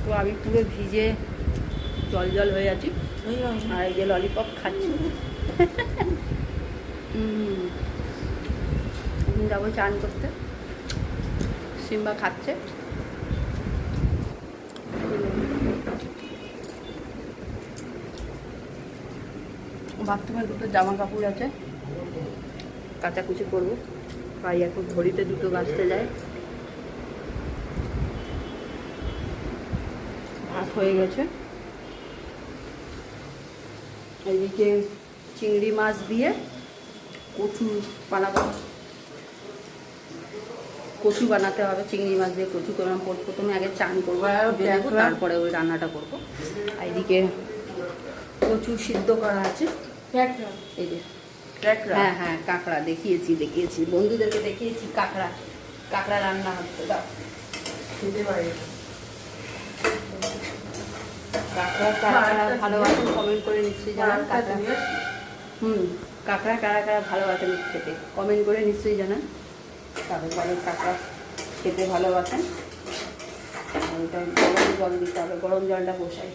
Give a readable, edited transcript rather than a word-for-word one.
তো আমি পুরো ভিজে জল জল হয়ে আছি। আর এই যে ললিপপ খাচ্ছি। যাবো চান করতে, সিম্বা খাচ্ছে। বাথরুমে দুটো জামা কাপড় আছে, কাচাকুচি করবো। ভাই এখন ঘড়িতে দুটো বাজতে যায়। ভাত হয়ে গেছে, এদিকে চিংড়ি মাছ দিয়ে কচু বানাবো। কচু বানাতে হবে, চিংড়ি মাছ দিয়ে কচু করে প্রথমে আগে চান করবো, তারপরে ওই রান্নাটা করবো। আর এদিকে কচু সিদ্ধ করা আছে। এই যে হ্যাঁ হ্যাঁ কাঁকড়া দেখিয়েছি বন্ধুদেরকে দেখিয়েছি। কাঁকড়া রান্না হচ্ছে। দাও খেতে পারি। কাঁকড়া কারা কারা ভালোবাসেন কমেন্ট করে নিশ্চয়ই জানান। কাঁকড়া কাঁকড়া কারা কারা ভালোবাসেন খেতে কমেন্ট করে নিশ্চয়ই জানান। তাদের বাড়ির কাঁকড়া খেতে ভালোবাসেন। গরম জল দিতে হবে, গরম জলটা বসাই।